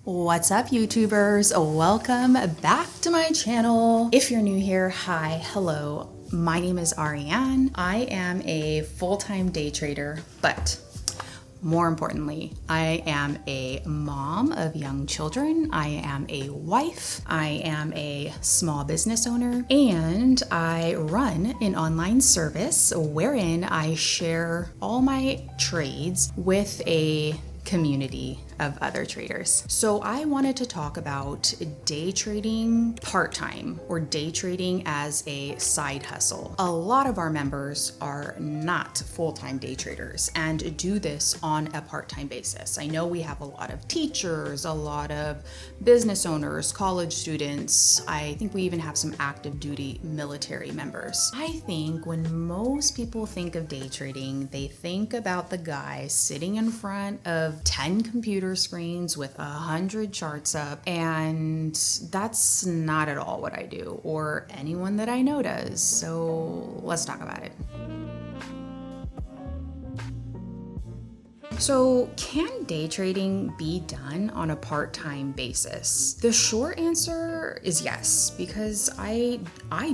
What's up, YouTubers? Welcome back to my channel. If you're new here, hi, hello. My name is Ariane. I am a full-time day trader, but more importantly, I am a mom of young children. I am a wife. I am a small business owner, and I run an online service wherein I share all my trades with a community of other traders. So I wanted to talk about day trading part-time, or day trading as a side hustle. A lot of our members are not full-time day traders and do this on a part-time basis. I know we have a lot of teachers, a lot of business owners, college students. I think we even have some active duty military members. I think when most people think of day trading, they think about the guy sitting in front of 10 computer screens with 100 charts up, and that's not at all what I do, or anyone that I know does. So let's talk about it. So, can day trading be done on a part-time basis? The short answer is yes, because I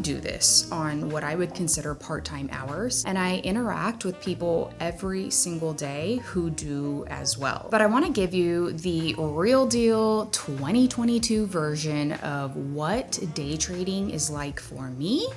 do this on what I would consider part-time hours, and I interact with people every single day who do as well. But I want to give you the real deal 2022 version of what day trading is like for me,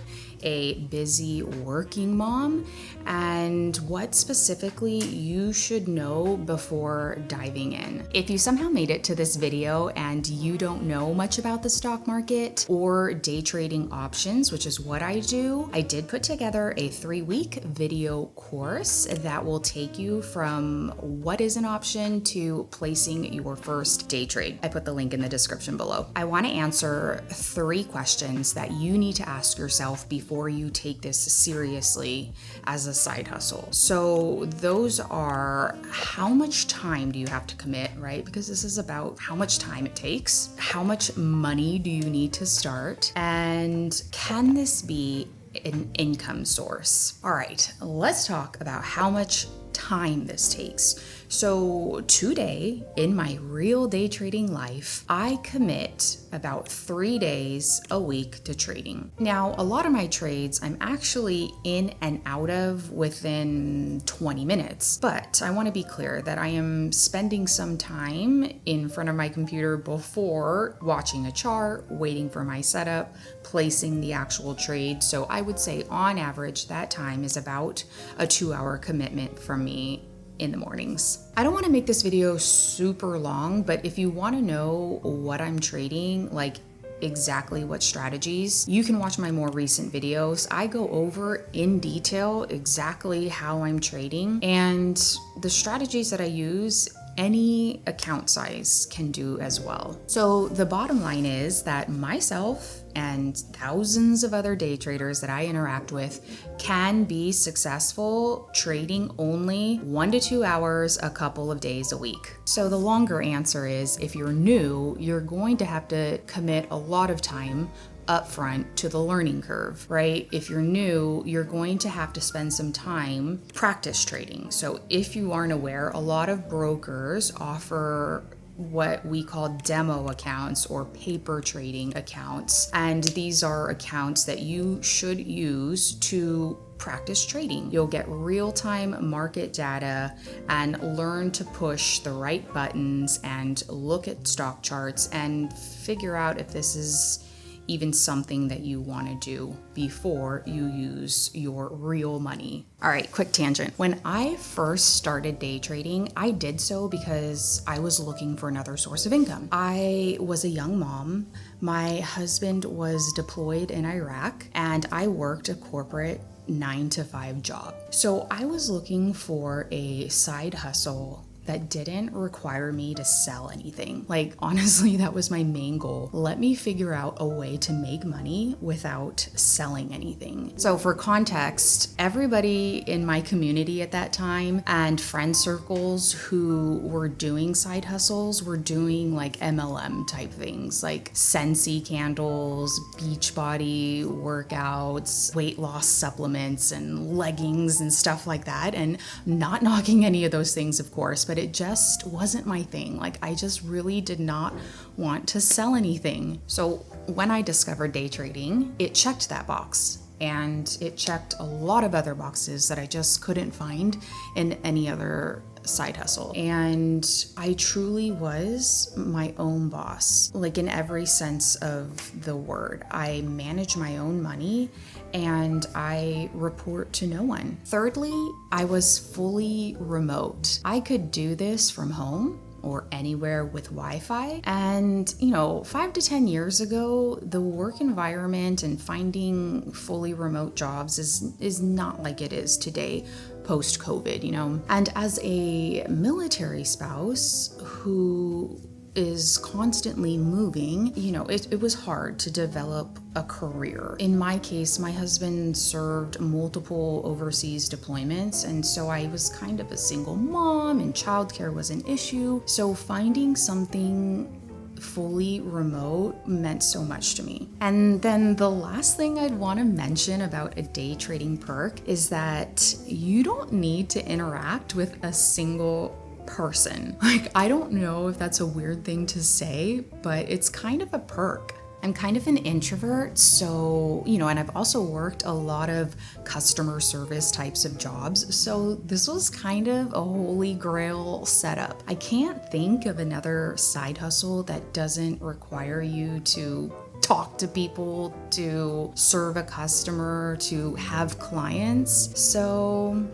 a busy working mom, and what specifically you should know before diving in. If you somehow made it to this video and you don't know much about the stock market or day trading options, which is what I do, I did put together a 3-week video course that will take you from what is an option to placing your first day trade. I put the link in the description below. I want to answer 3 questions that you need to ask yourself before you take this seriously as a side hustle. So those are, how much time do you have to commit, right? Because this is about how much time it takes, how much money do you need to start, and can this be an income source? All right, let's talk about how much time this takes. So today, in my real day trading life, I commit about 3 days a week to trading. Now, a lot of my trades I'm actually in and out of within 20 minutes, but I want to be clear that I am spending some time in front of my computer before watching a chart, waiting for my setup, placing the actual trade. So I would say on average, that time is about a 2-hour commitment from me in the mornings. I don't want to make this video super long, but if you want to know what I'm trading, like exactly what strategies, you can watch my more recent videos. I go over in detail exactly how I'm trading and the strategies that I use. Any account size can do as well. So the bottom line is that myself and thousands of other day traders that I interact with can be successful trading only 1 to 2 hours a couple of days a week. So the longer answer is, if you're new, you're going to have to commit a lot of time upfront to the learning curve, right? If you're new, you're going to have to spend some time practice trading. So if you aren't aware, a lot of brokers offer what we call demo accounts or paper trading accounts. And these are accounts that you should use to practice trading. You'll get real-time market data and learn to push the right buttons and look at stock charts and figure out if this is even something that you want to do before you use your real money. All right, quick tangent. When I first started day trading, I did so because I was looking for another source of income. I was a young mom. My husband was deployed in Iraq, and I worked a corporate 9-to-5 job. So I was looking for a side hustle that didn't require me to sell anything. Like, honestly, that was my main goal. Let me figure out a way to make money without selling anything. So for context, everybody in my community at that time and friend circles who were doing side hustles were doing like MLM type things, like Scentsy candles, Beachbody workouts, weight loss supplements, and leggings and stuff like that. And not knocking any of those things, of course, but but it just wasn't my thing. Like, I just really did not want to sell anything. So when I discovered day trading, it checked that box. And it checked a lot of other boxes that I just couldn't find in any other side hustle. And I truly was my own boss, like in every sense of the word. I manage my own money and I report to no one. Thirdly, I was fully remote. I could do this from home or anywhere with Wi-Fi. And, 5 to 10 years ago, the work environment and finding fully remote jobs is not like it is today post-COVID, And as a military spouse who is constantly moving, it was hard to develop a career. In my case, my husband served multiple overseas deployments, and so I was kind of a single mom and childcare was an issue. So finding something fully remote meant so much to me. And then the last thing I'd want to mention about a day trading perk is that you don't need to interact with a single person. Like, I don't know if that's a weird thing to say, but it's kind of a perk. I'm kind of an introvert, so, and I've also worked a lot of customer service types of jobs, so this was kind of a holy grail setup. I can't think of another side hustle that doesn't require you to talk to people, to serve a customer, to have clients, so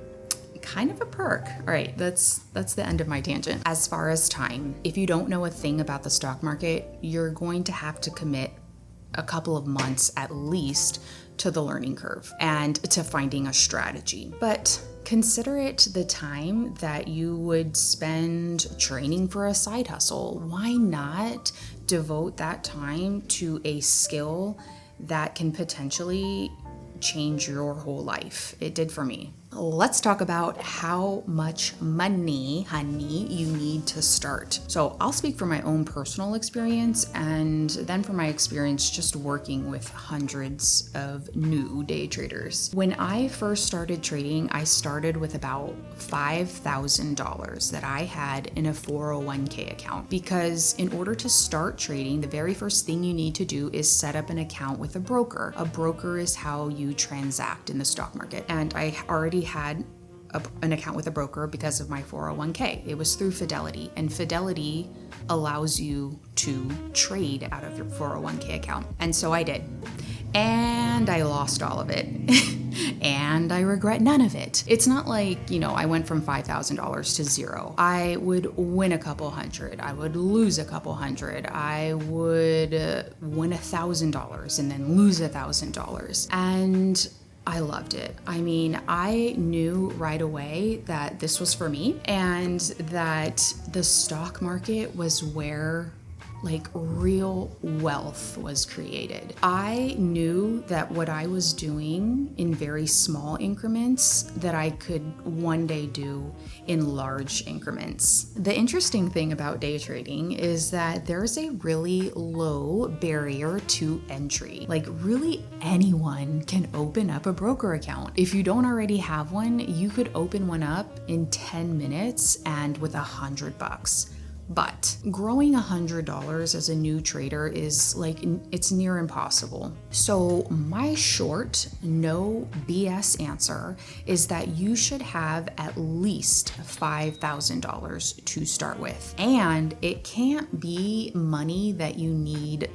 kind of a perk. All right, that's the end of my tangent. As far as time, if you don't know a thing about the stock market, you're going to have to commit a couple of months at least to the learning curve and to finding a strategy. But consider it the time that you would spend training for a side hustle. Why not devote that time to a skill that can potentially change your whole life? It did for me. Let's talk about how much money, honey, you need to start. So I'll speak from my own personal experience and then from my experience just working with hundreds of new day traders. When I first started trading, I started with about $5,000 that I had in a 401k account, because in order to start trading, the very first thing you need to do is set up an account with a broker. A broker is how you transact in the stock market. And I already had an account with a broker because of my 401k. It was through Fidelity, and Fidelity allows you to trade out of your 401k account. And so I did. And I lost all of it. And I regret none of it. It's not like, I went from $5,000 to zero. I would win a couple hundred. I would lose a couple hundred. I would win $1,000 and then lose $1,000. And I loved it. I mean, I knew right away that this was for me and that the stock market was where real wealth was created. I knew that what I was doing in very small increments that I could one day do in large increments. The interesting thing about day trading is that there's a really low barrier to entry. Really anyone can open up a broker account. If you don't already have one, you could open one up in 10 minutes and with $100. But growing $100 as a new trader is it's near impossible. So my short, no BS answer is that you should have at least $5,000 to start with. And it can't be money that you need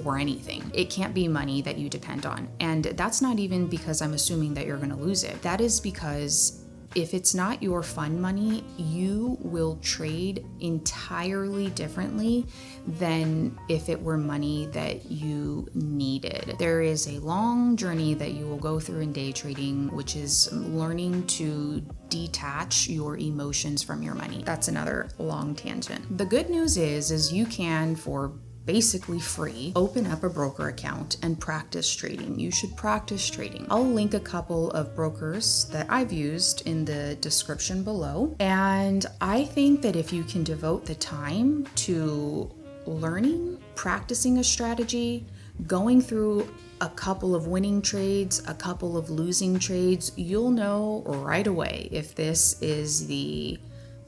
for anything. It can't be money that you depend on. And that's not even because I'm assuming that you're going to lose it. That is because if it's not your fun money, you will trade entirely differently than if it were money that you needed. There is a long journey that you will go through in day trading, which is learning to detach your emotions from your money. That's another long tangent. The good news is you can, for basically free, open up a broker account and practice trading. You should practice trading. I'll link a couple of brokers that I've used in the description below. And I think that if you can devote the time to learning, practicing a strategy, going through a couple of winning trades, a couple of losing trades, you'll know right away if this is the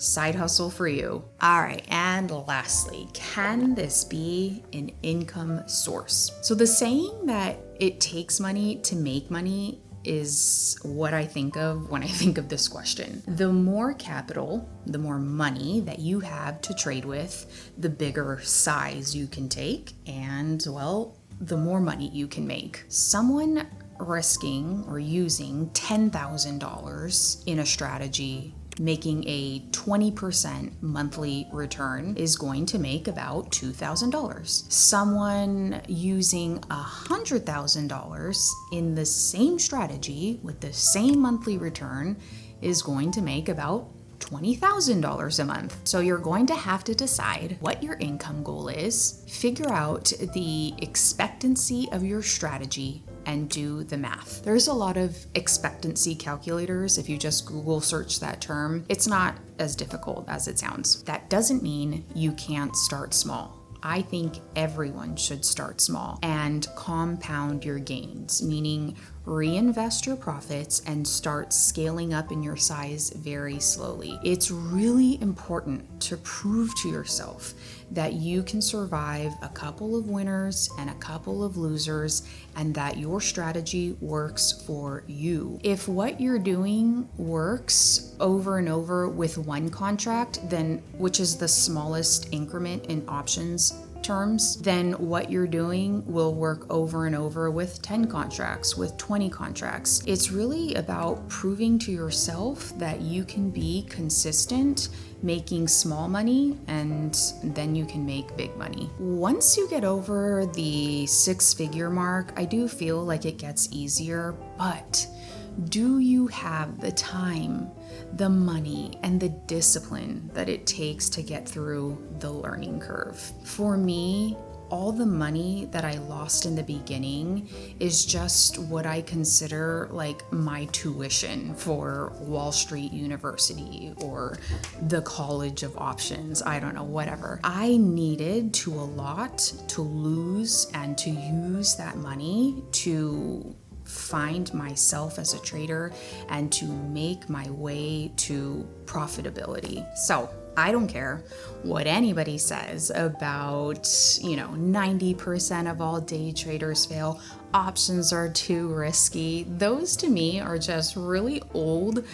side hustle for you. All right, and lastly, can this be an income source? So the saying that it takes money to make money is what I think of when I think of this question. The more capital, the more money that you have to trade with, the bigger size you can take, and well, the more money you can make. Someone risking or using $10,000 in a strategy, making a 20% monthly return, is going to make about $2,000. Someone using $100,000 in the same strategy with the same monthly return is going to make about $20,000 a month. So you're going to have to decide what your income goal is, figure out the expectancy of your strategy, and do the math. There's a lot of expectancy calculators. If you just Google search that term, it's not as difficult as it sounds. That doesn't mean you can't start small. I think everyone should start small and compound your gains, meaning reinvest your profits and start scaling up in your size very slowly. It's really important to prove to yourself that you can survive a couple of winners and a couple of losers, and that your strategy works for you. If what you're doing works over and over with one contract, then which is the smallest increment in options terms, then what you're doing will work over and over with 10 contracts, with 20 contracts. It's really about proving to yourself that you can be consistent, making small money, and then you can make big money. Once you get over the 6-figure mark, I do feel like it gets easier, but do you have the time, the money, and the discipline that it takes to get through the learning curve? For me, all the money that I lost in the beginning is just what I consider like my tuition for Wall Street University or the College of Options. I don't know, whatever. I needed to lose and to use that money to find myself as a trader and to make my way to profitability. So I don't care what anybody says about, 90% of all day traders fail. Options are too risky. Those to me are just really old,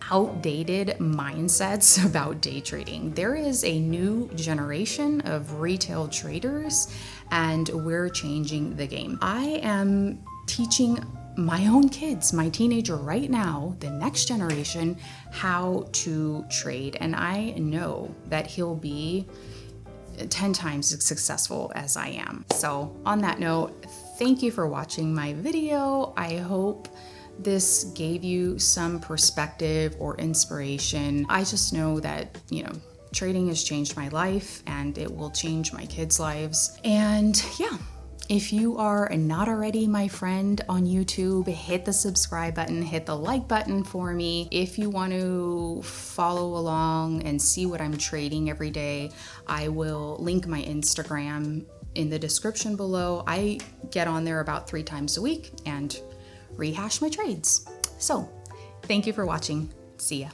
outdated mindsets about day trading. There is a new generation of retail traders, and we're changing the game. I am teaching my own kids, my teenager right now, the next generation, how to trade. And I know that he'll be 10 times as successful as I am. So on that note, thank you for watching my video. I hope this gave you some perspective or inspiration. I just know that, trading has changed my life and it will change my kids' lives. And yeah. If you are not already my friend on YouTube, hit the subscribe button, hit the like button for me. If you want to follow along and see what I'm trading every day, I will link my Instagram in the description below. I get on there about 3 times a week and rehash my trades. So, thank you for watching. See ya.